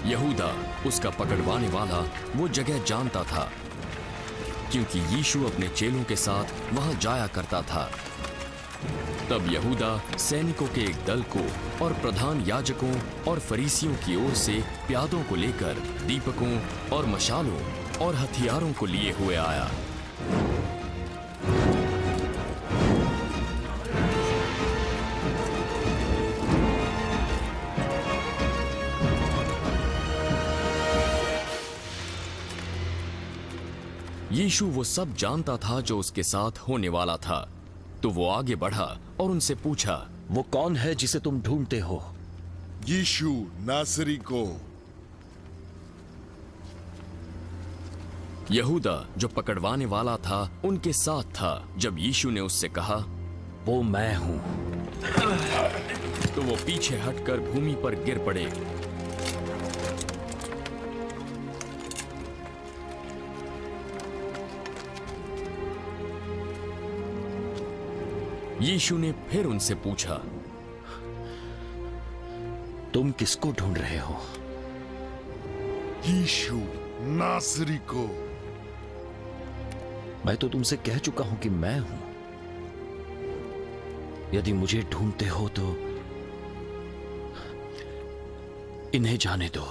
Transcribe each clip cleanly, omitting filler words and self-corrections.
यहूदा, उसका पकड़वाने वाला, वो जगह जानता था क्योंकि यीशु अपने चेलों के साथ वहां जाया करता था। तब यहूदा सैनिकों के एक दल को और प्रधान याजकों और फरीसियों की ओर से प्यादों को लेकर दीपकों और मशालों और हथियारों को लिए हुए आया। यीशु वो सब जानता था जो उसके साथ होने वाला था, तो वो आगे बढ़ा और उनसे पूछा, वो कौन है जिसे तुम ढूंढते हो? यीशु नासरी को। यहूदा जो पकड़वाने वाला था उनके साथ था। जब यीशु ने उससे कहा, वो मैं हूं, तो वो पीछे हटकर भूमि पर गिर पड़े। यीशु ने फिर उनसे पूछा, तुम किसको ढूंढ रहे हो? यीशु नासरी को। मैं तो तुमसे कह चुका हूं कि मैं हूं। यदि मुझे ढूंढते हो तो इन्हें जाने दो।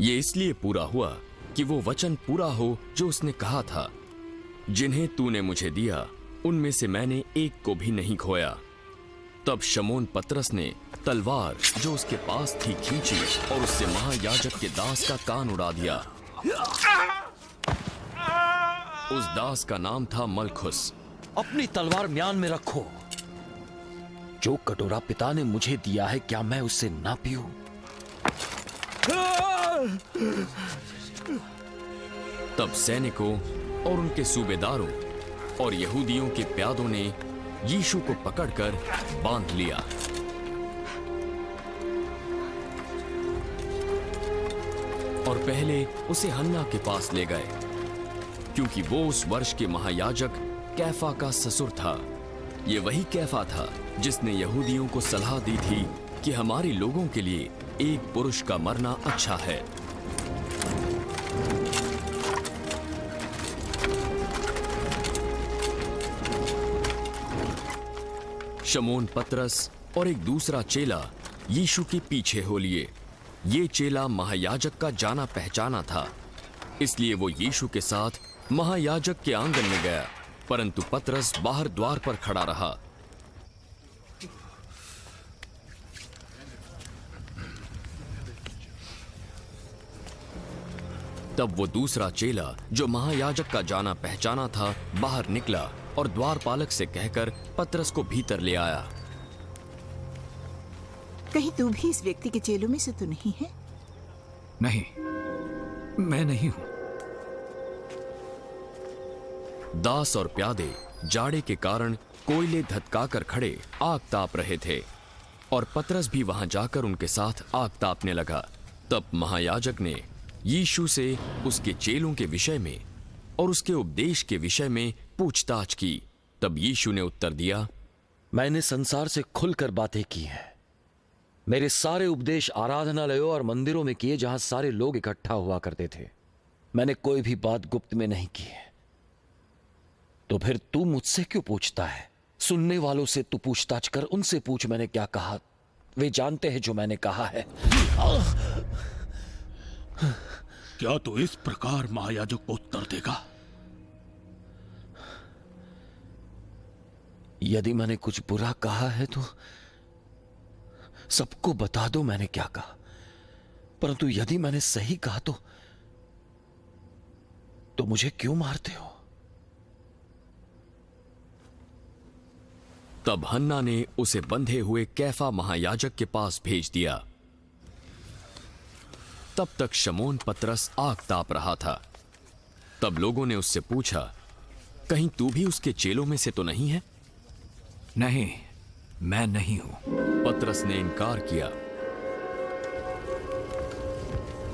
ये इसलिए पूरा हुआ कि वो वचन पूरा हो जो उसने कहा था, जिन्हें तूने मुझे दिया उनमें से मैंने एक को भी नहीं खोया। तब शमौन पतरस ने तलवार जो उसके पास थी खींची और उससे महायाजक के दास का कान उड़ा दिया। उस दास का नाम था मलखुस। अपनी तलवार म्यान में रखो। जो कटोरा पिता ने मुझे दिया है, क्या मैं उससे ना पीऊं? तब सैनिकों और उनके सूबेदारों और यहूदियों के प्यादों ने यीशु को पकड़कर बांध लिया। और पहले उसे हन्ना के पास ले गए, क्योंकि वो उस वर्ष के महायाजक कैफा का ससुर था। ये वही कैफा था जिसने यहूदियों को सलाह दी थी कि हमारे लोगों के लिए एक पुरुष का मरना अच्छा है। शमौन पतरस और एक दूसरा चेला यीशु के पीछे हो लिए। ये चेला महायाजक का जाना पहचाना था, इसलिए वो यीशु के साथ महायाजक के आंगन में गया, परंतु पतरस बाहर द्वार पर खड़ा रहा। तब वो दूसरा चेला जो महायाजक का जाना पहचाना था बाहर निकला और द्वारपालक से कहकर पतरस को भीतर ले आया। कहीं तू भी इस व्यक्ति के चेलों में से तो नहीं है? नहीं, मैं नहीं हूं। दास और प्यादे जाड़े के कारण कोयले धधकाकर खड़े आग ताप रहे थे और पतरस भी वहां जाकर उनके साथ आग तापने लगा। तब महायाजक ने यीशु से उसके चेलों के विषय में और उसके उपदेश के विषय में पूछताछ की। तब यीशु ने उत्तर दिया, मैंने संसार से खुलकर बातें की हैं। मेरे सारे उपदेश आराधनालयों और मंदिरों में किए, जहां सारे लोग इकट्ठा हुआ करते थे। मैंने कोई भी बात गुप्त में नहीं की है। तो फिर तू मुझसे क्यों पूछता है? सुनने वालों से तू पूछताछ कर, उनसे पूछ मैंने क्या कहा। वे जानते हैं जो मैंने कहा है। क्या तू इस प्रकार महायाजक को उत्तर देगा? यदि मैंने कुछ बुरा कहा है तो सबको बता दो मैंने क्या कहा, परंतु यदि मैंने सही कहा तो मुझे क्यों मारते हो? तब हन्ना ने उसे बंधे हुए कैफा महायाजक के पास भेज दिया। तब तक शमौन पतरस आग ताप रहा था। तब लोगों ने उससे पूछा, कहीं तू भी उसके चेलों में से तो नहीं है? नहीं, मैं नहीं हूं। पतरस ने इनकार किया।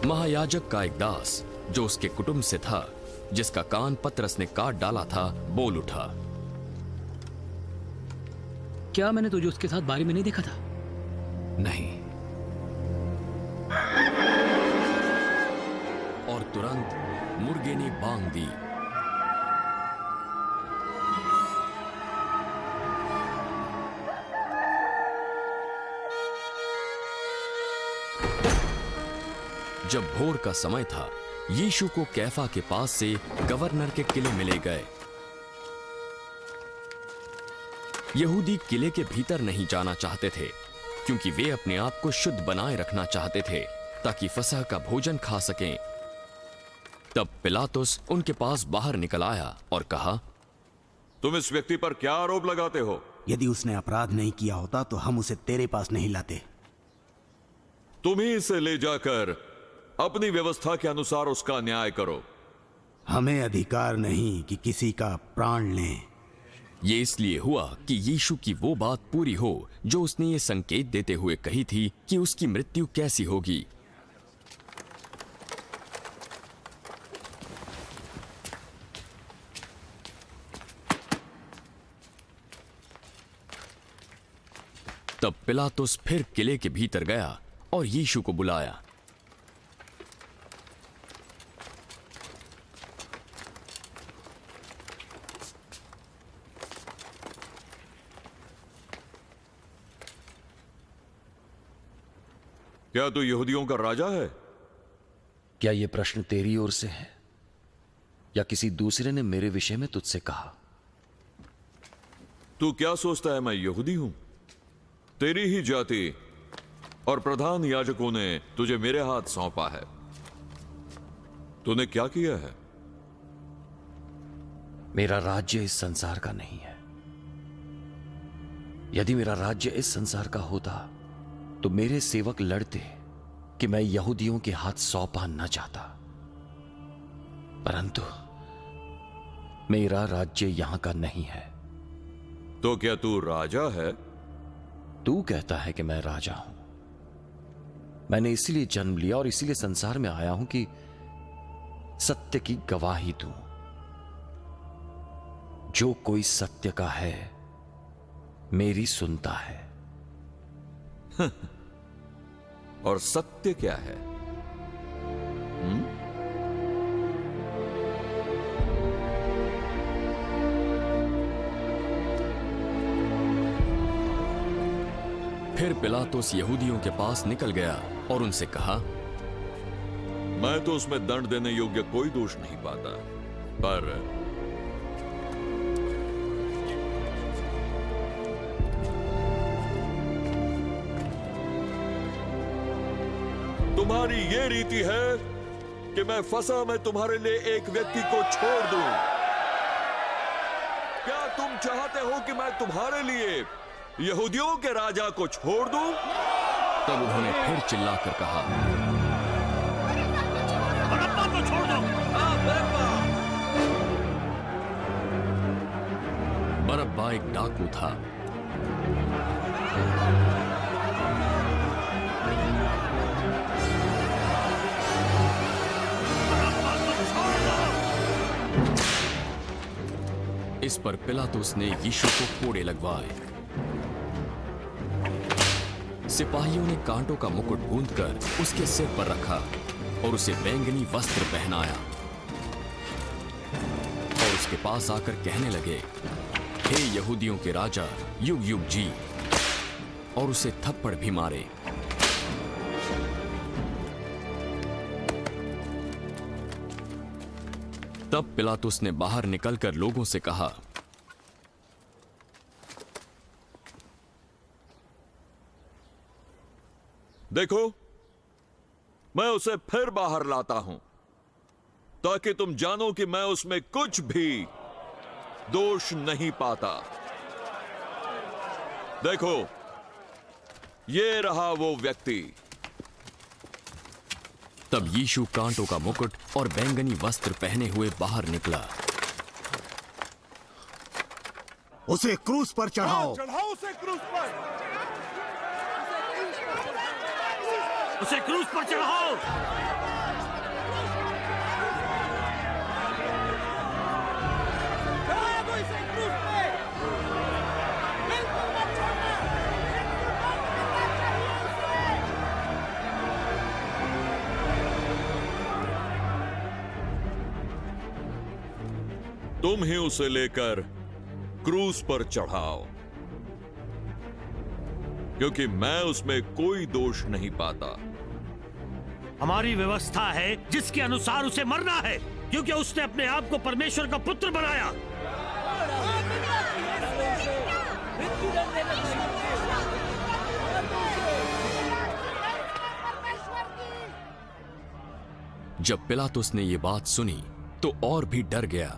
महायाजक का एक दास जो उसके कुटुंब से था, जिसका कान पतरस ने काट डाला था, बोल उठा, क्या मैंने तुझे उसके साथ बारी में नहीं देखा था? नहीं। और तुरंत मुर्गे ने बांग दी। जब भोर का समय था, यीशु को कैफा के पास से गवर्नर के किले में ले गए। यहूदी किले के भीतर नहीं जाना चाहते थे, क्योंकि वे अपने आप को शुद्ध बनाए रखना चाहते थे ताकि फसह का भोजन खा सकें। तब पिलातुस उनके पास बाहर निकल आया और कहा, तुम इस व्यक्ति पर क्या आरोप लगाते हो? यदि उसने अपराध नहीं किया होता तो हम उसे तेरे पास नहीं लाते। तुम ही इसे ले जाकर अपनी व्यवस्था के अनुसार उसका न्याय करो। हमें अधिकार नहीं कि किसी का प्राण लें। यह इसलिए हुआ कि यीशु की वो बात पूरी हो जो उसने ये संकेत देते हुए कही थी कि उसकी मृत्यु कैसी होगी। तब पिलातुस फिर किले के भीतर गया और यीशु को बुलाया। क्या तू यहूदियों का राजा है? क्या यह प्रश्न तेरी ओर से है या किसी दूसरे ने मेरे विषय में तुझसे कहा? तू क्या सोचता है मैं यहूदी हूं? तेरी ही जाति और प्रधान याजकों ने तुझे मेरे हाथ सौंपा है। तूने क्या किया है? मेरा राज्य इस संसार का नहीं है। यदि मेरा राज्य इस संसार का होता तो मेरे सेवक लड़ते कि मैं यहूदियों के हाथ सौंपा न चाहता, परंतु मेरा राज्य यहां का नहीं है। तो क्या तू राजा है? तू कहता है कि मैं राजा हूं। मैंने इसीलिए जन्म लिया और इसीलिए संसार में आया हूं कि सत्य की गवाही दूं। जो कोई सत्य का है मेरी सुनता है। और सत्य क्या है? फिर पिलातुस यहूदियों के पास निकल गया और उनसे कहा, मैं तो उसमें दंड देने योग्य कोई दोष नहीं पाता, पर तुम्हारी ये रीति है कि मैं फसह में तुम्हारे लिए एक व्यक्ति को छोड़ दूं। क्या तुम चाहते हो कि मैं तुम्हारे लिए यहूदियों के राजा को छोड़ दूं? तब उन्होंने फिर चिल्लाकर कहा, बरअब्बा को छोड़ दो। बरअब्बा एक डाकू था। इस पर पिलातुस ने यीशु को कोड़े लगवाए। सिपाहियों ने कांटों का मुकुट गूंथकर उसके सिर पर रखा और उसे बैंगनी वस्त्र पहनाया और उसके पास आकर कहने लगे, हे यहूदियों के राजा, युग युग जी, और उसे थप्पड़ भी मारे। तब पिलातुस ने बाहर निकलकर लोगों से कहा, देखो, मैं उसे फिर बाहर लाता हूं ताकि तुम जानो कि मैं उसमें कुछ भी दोष नहीं पाता। देखो, ये रहा वो व्यक्ति। तब यीशु कांटों का मुकुट और बैंगनी वस्त्र पहने हुए बाहर निकला। उसे क्रूस पर चढ़ाओ। चढ़ाओ उसे क्रूस पर। उसे क्रूस पर चढ़ाओ। तुम ही उसे लेकर क्रूज पर चढ़ाओ, क्योंकि मैं उसमें कोई दोष नहीं पाता। हमारी व्यवस्था है जिसके अनुसार उसे मरना है, क्योंकि उसने अपने आप को परमेश्वर का पुत्र बनाया। जब पिलातुस ने यह बात सुनी तो और भी डर गया।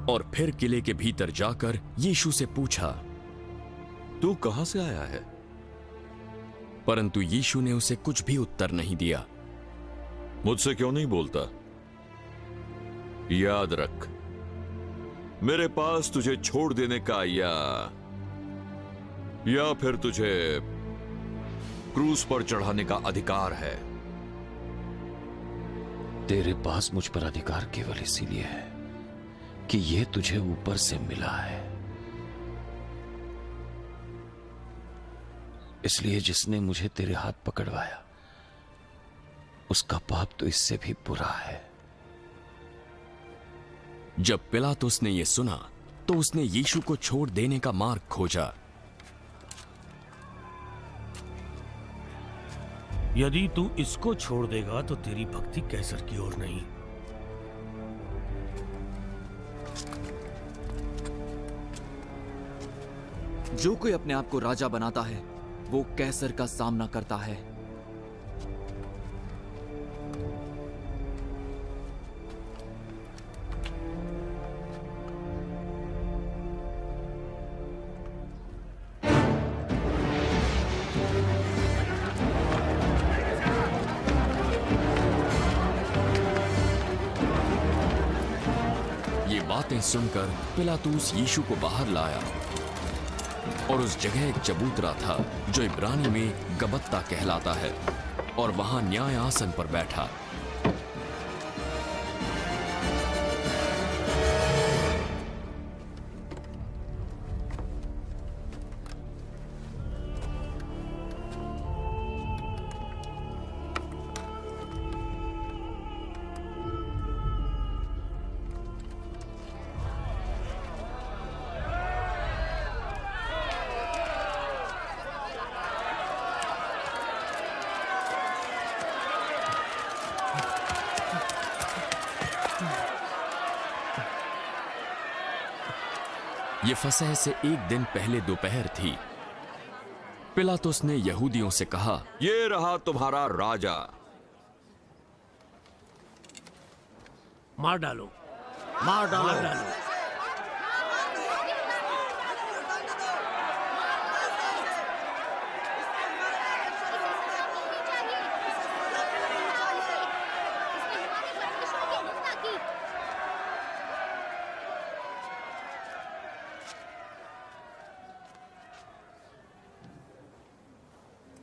और फिर किले के भीतर जाकर यीशु से पूछा, तू कहां से आया है? परंतु यीशु ने उसे कुछ भी उत्तर नहीं दिया। मुझसे क्यों नहीं बोलता? याद रख, मेरे पास तुझे छोड़ देने का या फिर तुझे क्रूज पर चढ़ाने का अधिकार है। तेरे पास मुझ पर अधिकार केवल इसीलिए है कि यह तुझे ऊपर से मिला है। इसलिए जिसने मुझे तेरे हाथ पकड़वाया उसका पाप तो इससे भी बुरा है। जब पिलातुस ने यह सुना तो उसने यीशु को छोड़ देने का मार्ग खोजा। यदि तू इसको छोड़ देगा तो तेरी भक्ति कैसर की ओर नहीं। जो कोई अपने आप को राजा बनाता है वो कैसर का सामना करता है। ये बातें सुनकर पिलातुस यीशु को बाहर लाया और उस जगह एक चबूतरा था जो इब्रानी में गबत्ता कहलाता है, और वहां न्याय आसन पर बैठा। ये फसह से एक दिन पहले दोपहर थी। पिलातुस ने यहूदियों से कहा, ये रहा तुम्हारा राजा। मार डालो, मार डालो, मार डालो।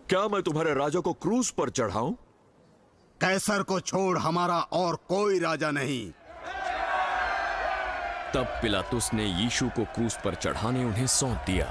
क्या मैं तुम्हारे राजा को क्रूज पर चढ़ाऊं? कैसर को छोड़ हमारा और कोई राजा नहीं। तब पिलातुस ने यीशु को क्रूज पर चढ़ाने उन्हें सौंप दिया।